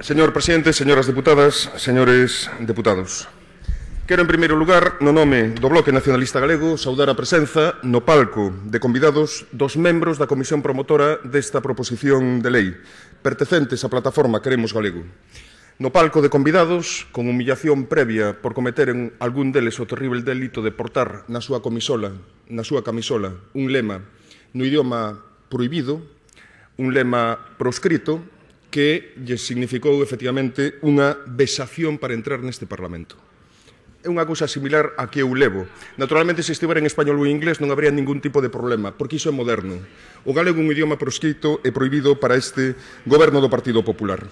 Señor presidente, señoras deputadas, señores deputados. Quero, en primeiro lugar, no nome do Bloque Nacionalista Galego, saudar a presenza no palco de convidados dos membros da comisión promotora desta proposición de lei, pertencentes á plataforma Queremos Galego. No palco de convidados, con humillación previa por cometeren algún deles o terrible delito de portar na súa camisola un lema no idioma prohibido, un lema proscrito, que lle significou, efectivamente, unha vexación para entrar neste Parlamento. É unha cousa similar a que eu levo. Naturalmente, se estivera en español ou en inglés non habría ningún tipo de problema, porque iso é moderno. O galego é un idioma proscrito e prohibido para este goberno do Partido Popular.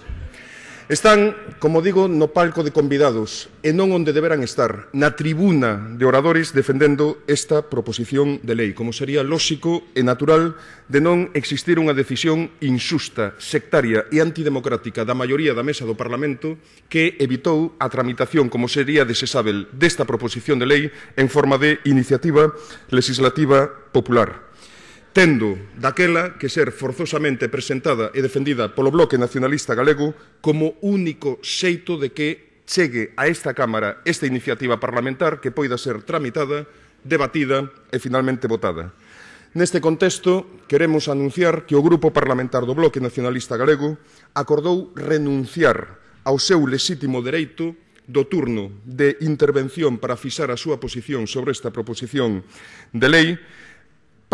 Están, como digo, no palco de convidados e non onde deberán estar, na tribuna de oradores defendendo esta proposición de lei, como sería lóxico e natural de non existir unha decisión injusta, sectaria e antidemocrática da maioría da mesa do Parlamento que evitou a tramitación, como sería desesável, desta proposición de lei en forma de iniciativa legislativa popular, tendo daquela que ser forzosamente presentada e defendida polo Bloque Nacionalista Galego como único xeito de que chegue a esta Cámara esta iniciativa parlamentar que poida ser tramitada, debatida e finalmente votada. Neste contexto, queremos anunciar que o Grupo Parlamentar do Bloque Nacionalista Galego acordou renunciar ao seu lexítimo dereito do turno de intervención para fixar a súa posición sobre esta proposición de lei,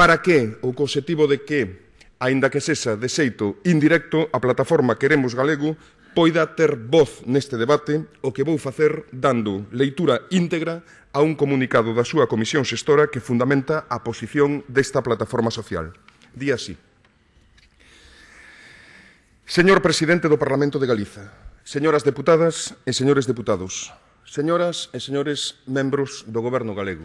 para que, ou co obxectivo de que, aínda que sexa de xeito indirecto, a plataforma Queremos Galego poida ter voz neste debate, o que vou facer dando leitura íntegra a un comunicado da súa comisión xestora que fundamenta a posición desta plataforma social. Di así: Señor presidente do Parlamento de Galiza, señoras deputadas e señores deputados, señoras e señores membros do Goberno galego,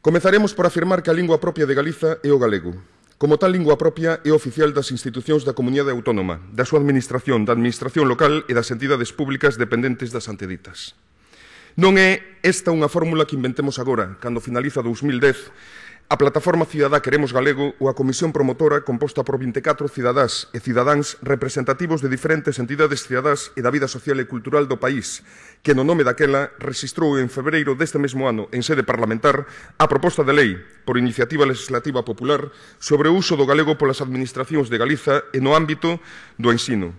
Comezaremos por afirmar que a lingua propia de Galiza é o galego. Como tal lingua propia é oficial das institucións da Comunidade Autónoma, da súa administración, da administración local e das entidades públicas dependentes das anteditas. Non é esta unha fórmula que inventemos agora, cando finaliza 2010, a plataforma cidadá Queremos Galego ou a comisión promotora composta por 24 cidadás e cidadáns representativos de diferentes entidades cidadás e da vida social e cultural do país, que no nome daquela rexistrou en febreiro deste mesmo ano en sede parlamentar a proposta de lei por iniciativa legislativa popular sobre o uso do galego polas administracións de Galiza e no ámbito do ensino.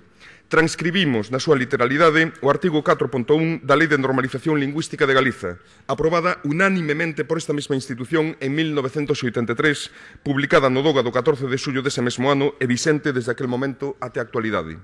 Transcribimos na súa literalidade o artigo 4.1 da Lei de Normalización Lingüística de Galiza, aprobada unánimemente por esta mesma institución en 1983, publicada no Doga do 14 de xullo dese mesmo ano e vixente desde aquel momento até a actualidade.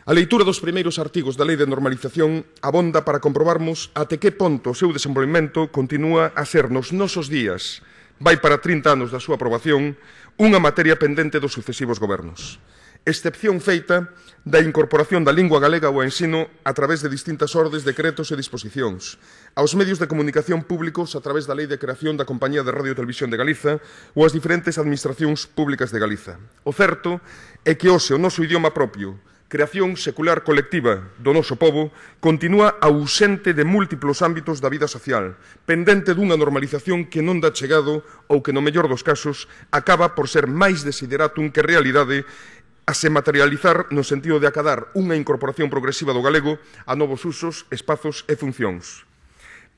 A leitura dos primeiros artigos da Lei de Normalización abonda para comprobarmos até que ponto o seu desenvolvemento continúa a ser nos nosos días, vai para 30 anos da súa aprobación, unha materia pendente dos sucesivos gobernos. Excepción feita da incorporación da lingua galega ao ensino a través de distintas ordes, decretos e disposicións, aos medios de comunicación públicos a través da Lei de Creación da Compañía de Radio e Televisión de Galiza ou as diferentes administracións públicas de Galiza. O certo é que hoxe o noso idioma propio, creación secular colectiva do noso pobo, continúa ausente de múltiplos ámbitos da vida social, pendente dunha normalización que non dá chegado ou que, no mellor dos casos, acaba por ser máis desideratum que realidade a se materializar no sentido de acadar unha incorporación progresiva do galego a novos usos, espazos e funcións.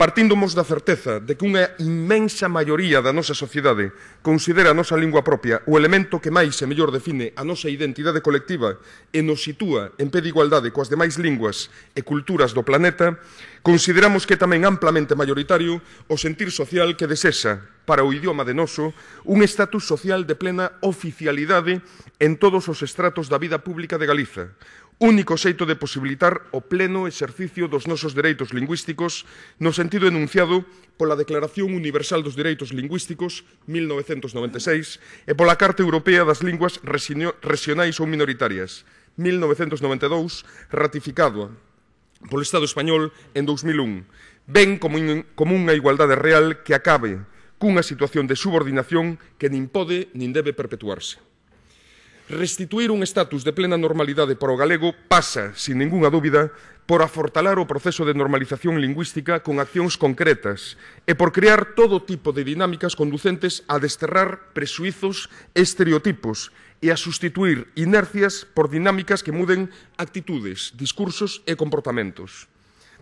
Partíndomos da certeza de que unha inmensa maioría da nosa sociedade considera a nosa lingua propia o elemento que máis e mellor define a nosa identidade colectiva e nos sitúa en pé de igualdade coas demais linguas e culturas do planeta, consideramos que é tamén amplamente maioritario o sentir social que desexa, para o idioma de noso, un estatus social de plena oficialidade en todos os estratos da vida pública de Galiza, único xeito de posibilitar o pleno exercicio dos nosos dereitos lingüísticos no sentido enunciado pola Declaración Universal dos Dereitos Lingüísticos 1996 e pola Carta Europea das Linguas Regionais ou Minoritarias 1992, ratificado polo Estado español en 2001, ben como unha igualdade real que acabe cunha situación de subordinación que nin pode nin debe perpetuarse. Restituir un estatus de plena normalidade para o galego pasa, sin ningunha dúbida, por afortalar o proceso de normalización lingüística con accións concretas e por crear todo tipo de dinámicas conducentes a desterrar presuizos e estereotipos e a sustituir inercias por dinámicas que muden actitudes, discursos e comportamentos.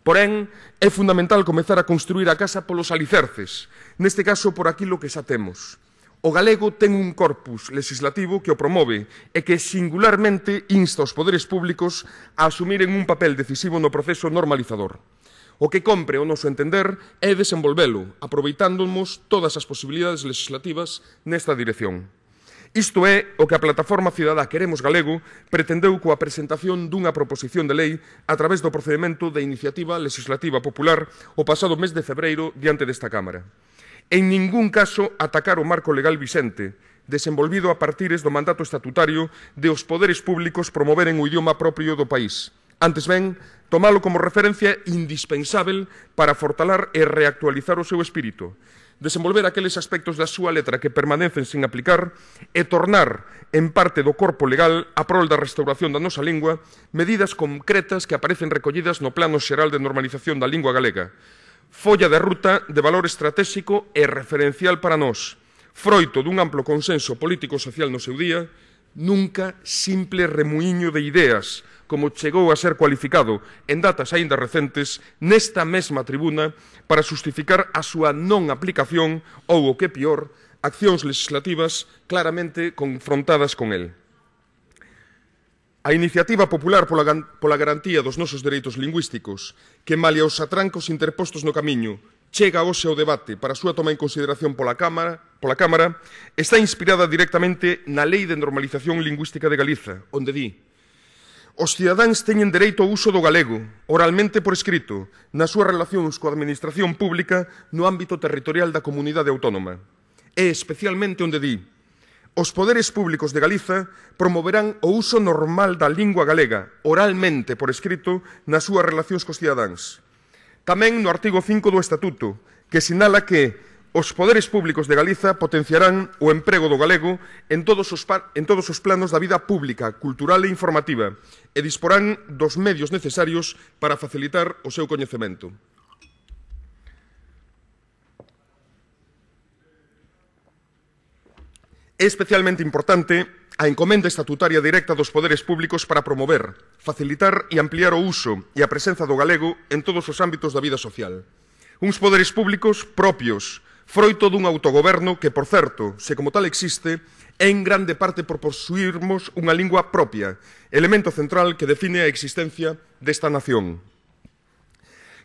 Porén, é fundamental comezar a construir a casa polos alicerces, neste caso por aquilo que xa temos. O galego ten un corpus legislativo que o promove e que singularmente insta os poderes públicos a asumiren un papel decisivo no proceso normalizador. O que compre, ao noso entender, é desenvolvelo, aproveitándonos todas as posibilidades legislativas nesta dirección. Isto é o que a Plataforma Cidadá Queremos Galego pretendeu coa presentación dunha proposición de lei a través do procedimento de iniciativa legislativa popular o pasado mes de febreiro diante desta Cámara. En ningún caso atacar o marco legal vixente, desenvolvido a partires do mandato estatutario de os poderes públicos promoveren o idioma propio do país. Antes ben, tomalo como referencia indispensável para fortalar e reactualizar o seu espírito, desenvolver aqueles aspectos da súa letra que permanecen sin aplicar e tornar en parte do corpo legal a prol da restauración da nosa lingua medidas concretas que aparecen recollidas no Plano Xeral de Normalización da Lingua Galega, folla de ruta de valor estratégico e referencial para nós, froito dun amplo consenso político-social no seu día, nunca simple remuíño de ideas, como chegou a ser cualificado en datas aínda recentes nesta mesma tribuna para justificar a súa non aplicación ou, o que é pior, accións legislativas claramente confrontadas con el. A iniciativa popular pola garantía dos nosos dereitos lingüísticos, que malia os atrancos interpostos no camiño, chega hoxe ao debate para a súa toma en consideración pola Cámara, está inspirada directamente na Lei de Normalización Lingüística de Galiza, onde di: os cidadáns teñen dereito ao uso do galego, oralmente por escrito, nas súas relacións coa administración pública no ámbito territorial da comunidade autónoma. E especialmente onde di: os poderes públicos de Galiza promoverán o uso normal da lingua galega, oralmente por escrito, nas súas relacións cos cidadáns. Tamén no artigo 5 do Estatuto, que sinala que os poderes públicos de Galiza potenciarán o emprego do galego en todos os planos da vida pública, cultural e informativa e disporán dos medios necesarios para facilitar o seu coñecemento. É especialmente importante a encomenda estatutaria directa dos poderes públicos para promover, facilitar e ampliar o uso e a presenza do galego en todos os ámbitos da vida social. Uns poderes públicos propios, froito dun autogoberno que, por certo, se como tal existe, é en grande parte por posuirmos unha lingua propia, elemento central que define a existencia desta nación.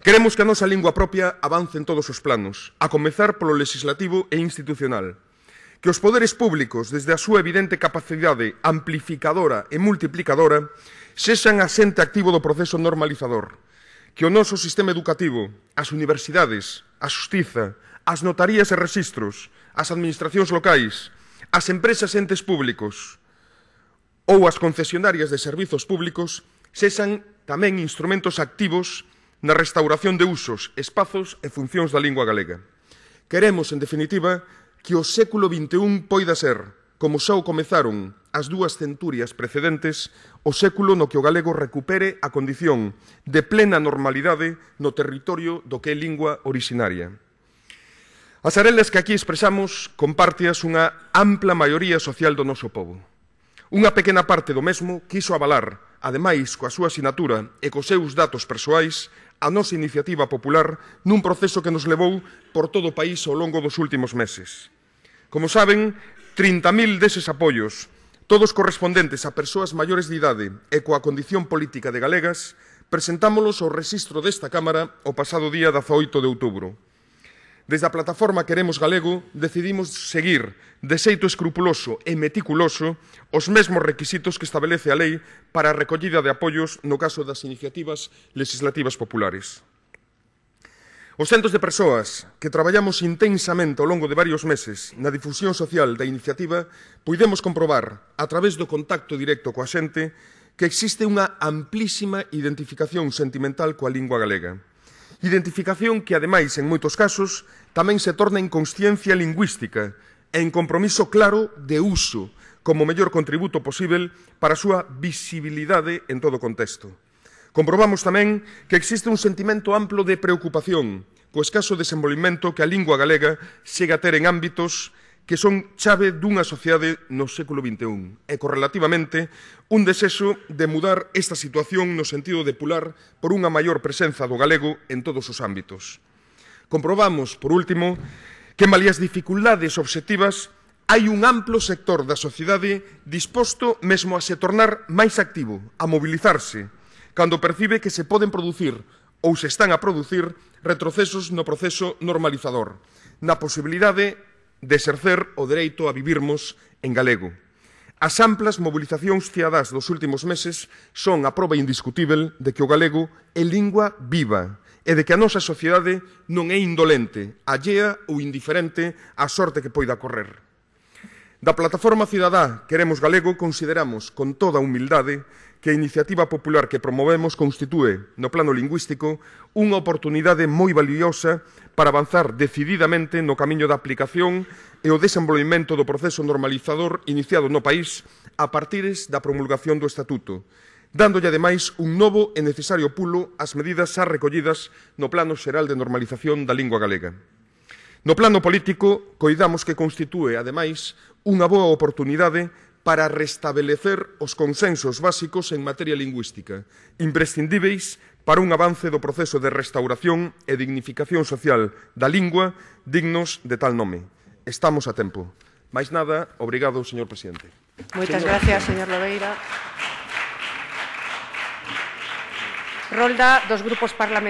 Queremos que a nosa lingua propia avance en todos os planos, a comezar polo legislativo e institucional. Que os poderes públicos, desde a súa evidente capacidade amplificadora e multiplicadora, sexan asente activo do proceso normalizador. Que o noso sistema educativo, as universidades, a xustiza, as notarías e rexistros, as administracións locais, as empresas e entes públicos ou as concesionarias de servizos públicos sexan tamén instrumentos activos na restauración de usos, espazos e funcións da lingua galega. Queremos, en definitiva, que o século XXI poida ser, como xa o comezaron as dúas centurias precedentes, o século no que o galego recupere a condición de plena normalidade no territorio do que é lingua originaria. As arelas que aquí expresamos compárteas unha ampla maioría social do noso pobo. Unha pequena parte do mesmo quiso avalar, ademais coa súa sinatura e cos seus datos persoais, a nosa iniciativa popular nun proceso que nos levou por todo o país ao longo dos últimos meses. Como saben, 30.000 deses apoios, todos correspondentes a persoas maiores de idade e coa condición política de galegas, presentámolos ao rexistro desta Cámara o pasado día 18 de outubro. Desde a Plataforma Queremos Galego decidimos seguir de xeito escrupuloso e meticuloso os mesmos requisitos que establece a lei para a recollida de apoios no caso das iniciativas legislativas populares. Os centos de persoas que traballamos intensamente ao longo de varios meses na difusión social da iniciativa puidemos comprobar, a través do contacto directo coa xente, que existe unha amplísima identificación sentimental coa lingua galega. Identificación que, ademais, en moitos casos, tamén se torna en consciencia lingüística e en compromiso claro de uso, como mellor contributo posível para a súa visibilidade en todo o contexto. Comprobamos tamén que existe un sentimento amplo de preocupación co escaso desenvolvemento que a lingua galega chega a ter en ámbitos que son chave dunha sociedade no século XXI e, correlativamente, un desexo de mudar esta situación no sentido de pular por unha maior presenza do galego en todos os ámbitos. Comprobamos, por último, que, malia as dificultades obxectivas, hai un amplo sector da sociedade disposto mesmo a se tornar máis activo, a mobilizarse, cando percibe que se poden producir ou se están a producir retrocesos no proceso normalizador, na posibilidade de exercer o dereito a vivirmos en galego. As amplas mobilizacións cidadás dos últimos meses son a proba indiscutível de que o galego é lingua viva e de que a nosa sociedade non é indolente, allea ou indiferente á sorte que poida correr. Da plataforma cidadá Queremos Galego consideramos con toda humildade que a iniciativa popular que promovemos constitúe, no plano lingüístico, unha oportunidade moi valiosa para avanzar decididamente no camiño da aplicación e o desenvolvemento do proceso normalizador iniciado no país a partires da promulgación do Estatuto, dándolle ademais un novo e necesario pulo ás medidas xa recollidas no Plano Xeral de Normalización da Lingua Galega. No plano político, coidamos que constitúe, ademais, unha boa oportunidade para restabelecer os consensos básicos en materia lingüística, imprescindíveis para un avance do proceso de restauración e dignificación social da lingua dignos de tal nome. Estamos a tempo. Máis nada, obrigado, señor presidente. Moitas gracias, señor Lobeira. Rolda dos grupos parlamentarios.